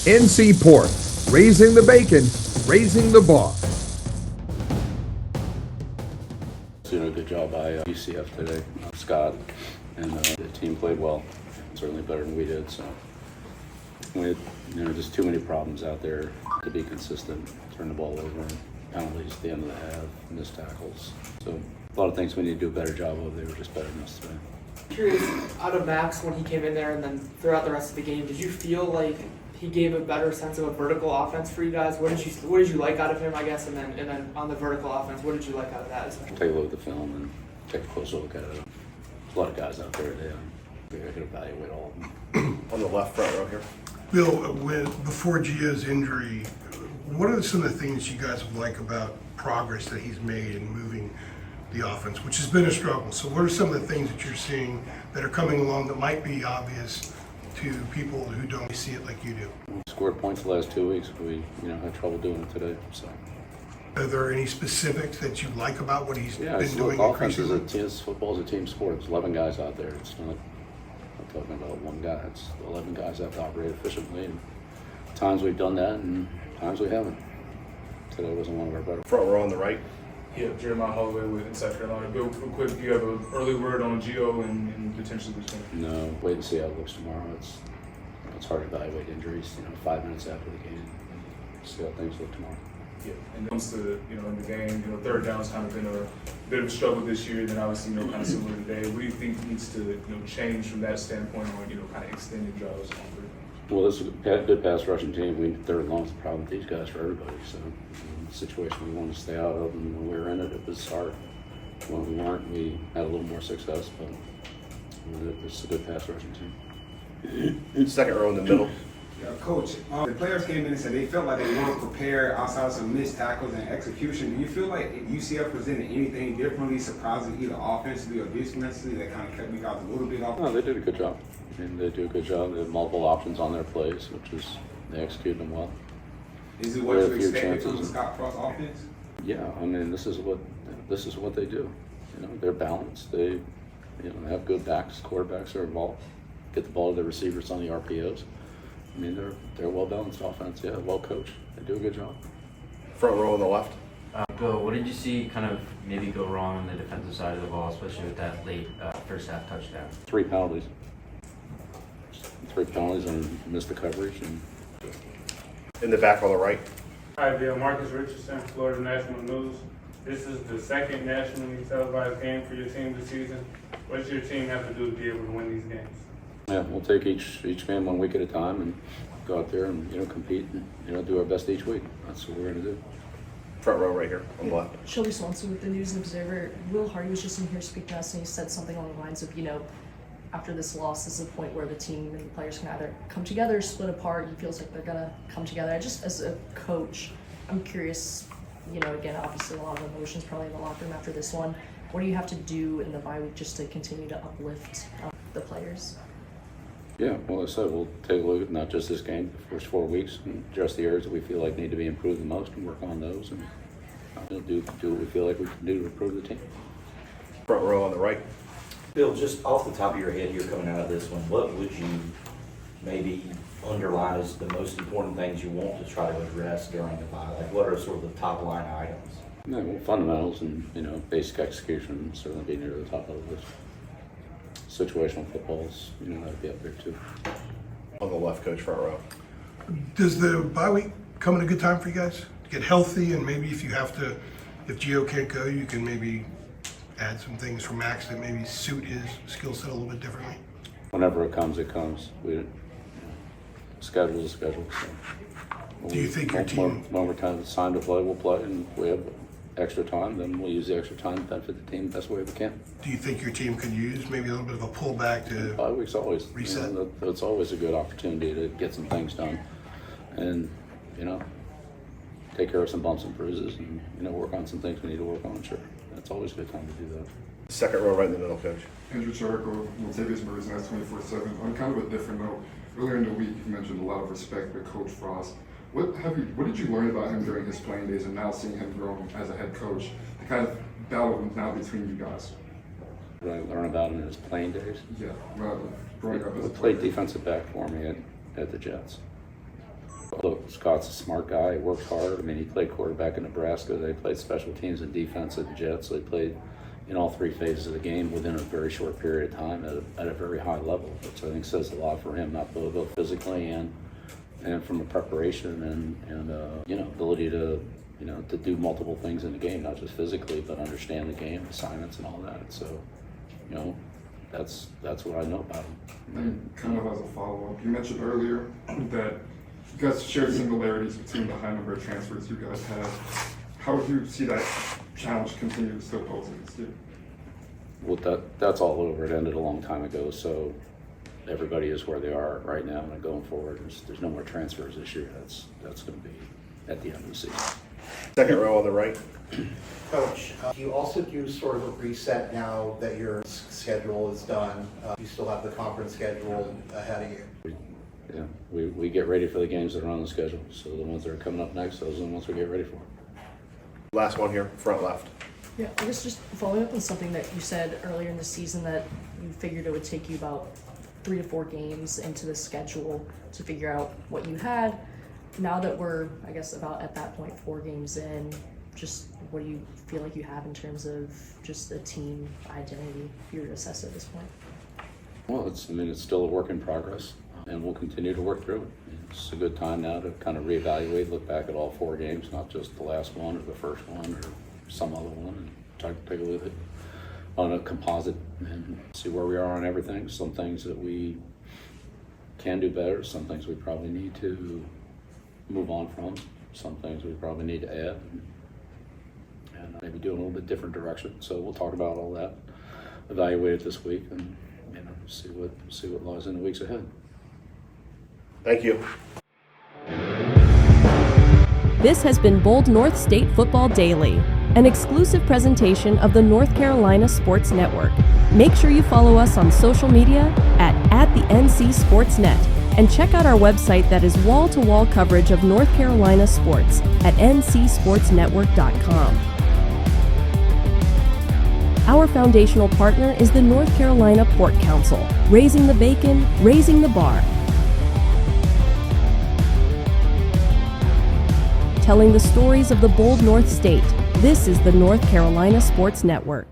NC Pork, raising the bacon, raising the bar. Doing a good job by UCF today, Scott, and the team played well, certainly better than we did. So we had, just too many problems out there to be consistent. Turn the ball over, penalties at the end of the half, missed tackles. So a lot of things we need to do a better job of. They were just better than us today. Curious, out of Max when he came in there and then throughout the rest of the game, did you feel like he gave a better sense of a vertical offense for you guys? What did you like out of him, I guess, and then on the vertical offense, what did you like out of that? Especially? Take a look at the film and take a closer look at it. There's a lot of guys out there today. I could evaluate all of them. On the left front row here. Bill, before Gio's injury, what are some of the things you guys like about progress that he's made in moving the offense, which has been a struggle? So what are some of the things that you're seeing that are coming along that might be obvious to people who don't see it like you do? We scored points the last 2 weeks. We had trouble doing it today. So. Are there any specifics that you like about what he's been doing? Offense is football is a team sport. It's 11 guys out there. It's not talking about one guy. It's 11 guys that have to operate efficiently. And times we've done that, and times we haven't. Today wasn't one of our better. Front row on the right. Yeah, Jeremiah Holloway with South Carolina. Bill, real quick, do you have an early word on Gio and potentially this game? No, wait and see how it looks tomorrow. It's hard to evaluate injuries. 5 minutes after the game, see how things look tomorrow. Yeah, and it comes to in the game, third down's kind of been a bit of a struggle this year. Then obviously, kind of similar today. What do you think needs to change from that standpoint on kind of extending drives on third down? Well, this is a good pass rushing team. We third and long is a problem with these guys for everybody. So the situation we wanted to stay out of, and when we were in it, it was hard. When we weren't, we had a little more success. But it's a good pass rushing team. Second row in the middle. Yeah, Coach, the players came in and said they felt like they weren't prepared outside of some missed tackles and execution. Do you feel like UCF presented anything differently, surprising either offensively or defensively that kind of kept you guys a little bit off? No, they did a good job. They do a good job. They have multiple options on their plays, which is they execute them well. Is it what you expected from the Scott Frost offense? Yeah, this is what they do. They're balanced. They have good backs. Quarterbacks are involved. Get the ball to the receivers on the RPOs. They're a well-balanced offense, yeah, well-coached. They do a good job. Front row on the left. Bill, what did you see kind of maybe go wrong on the defensive side of the ball, especially with that late first half touchdown? 3 penalties. 3 penalties and missed the coverage. And In the back on the right. Hi, Bill. Marcus Richardson, Florida National News. This is the second nationally televised game for your team this season. What does your team have to do to be able to win these games? Yeah, we'll take each game 1 week at a time and go out there and compete and do our best each week. That's what we're going to do. Front row right here on the left. Shelby Swanson with the News and Observer. Will Hardy was just in here speaking to us, and he said something along the lines of, after this loss, this is a point where the team and the players can either come together, split apart. He feels like they're gonna come together. Just as a coach, I'm curious. Again, obviously a lot of emotions probably in the locker room after this one. What do you have to do in the bye week just to continue to uplift the players? Yeah, well, like I said, we'll take a look at not just this game, the first 4 weeks, and address the areas that we feel like need to be improved the most and work on those, and do what we feel like we can do to improve the team. Front row on the right. Bill, just off the top of your head here coming out of this one, what would you maybe underline as the most important things you want to try to address during the bye? Like, what are sort of the top line items? Yeah, well, fundamentals and basic execution certainly be near the top of the list. Situational footballs, that'd be up there too. On the left, coach, front row. Does the bye week come at a good time for you guys to get healthy, and maybe if Gio can't go, you can maybe add some things for Max that maybe suit his skill set a little bit differently? Whenever it comes, it comes. Schedule is a schedule. So Do you think your team... When we're kind of time to play, we'll play, and if we have extra time, then we'll use the extra time to benefit the team the best way we can. Do you think your team could use maybe a little bit of a pullback to 5 weeks always reset? It's always a good opportunity to get some things done, and take care of some bumps and bruises, and work on some things we need to work on. Sure, that's always a good time to do that. Second row right in the middle, coach. Andrew Charco, Montavious Birds, and that's 24/7. On kind of a different note, earlier in the week you mentioned a lot of respect for Coach Frost. What did you learn about him during his playing days, and now seeing him grow as a head coach, the kind of battle now between you guys? What did I learn about him in his playing days? Yeah, growing up as a He played defensive back for me at the Jets. Look, Scott's a smart guy. He works hard. I mean, he played quarterback in Nebraska. They played special teams and defense at the Jets. They played in all three phases of the game within a very short period of time at a very high level, which I think says a lot for him, not both physically and from a preparation and ability to to do multiple things in the game, not just physically, but understand the game, assignments, and all that. So, that's what I know about him. And kind of as a follow-up, you mentioned earlier that you guys shared similarities between the high number of transfers you guys have. How would you see that challenge continue to still pose against you? Well, that's all over. It ended a long time ago, so everybody is where they are right now, and going forward, there's no more transfers this year. That's going to be at the end of the season. Second row on the right. Coach, do you also do sort of a reset now that your schedule is done? You still have the conference schedule ahead of you? Yeah, we get ready for the games that are on the schedule. So the ones that are coming up next, those are the ones we get ready for. Last one here, front left. Yeah, I guess just following up on something that you said earlier in the season, that you figured it would take you about 3 to 4 games into the schedule to figure out what you had. Now that we're, I guess, about at that point, 4 games in, just what do you feel like you have in terms of just a team identity if you were to assess it at this point? Well, it's still a work in progress, and we'll continue to work through it. It's a good time now to kind of reevaluate, look back at all 4 games, not just the last one or the first one or some other one, and try to take a look at on a composite and see where we are on everything. Some things that we can do better, some things we probably need to move on from, some things we probably need to add, and maybe do a little bit different direction. So we'll talk about all that, evaluate it this week, and see what lies in the weeks ahead. Thank you. This has been Bold North State Football Daily, an exclusive presentation of the North Carolina Sports Network. Make sure you follow us on social media at the NC Sports Net, and check out our website that is wall-to-wall coverage of North Carolina sports at ncsportsnetwork.com. Our foundational partner is the North Carolina Port Council, raising the bacon, raising the bar. Telling the stories of the bold North State, this is the North Carolina Sports Network.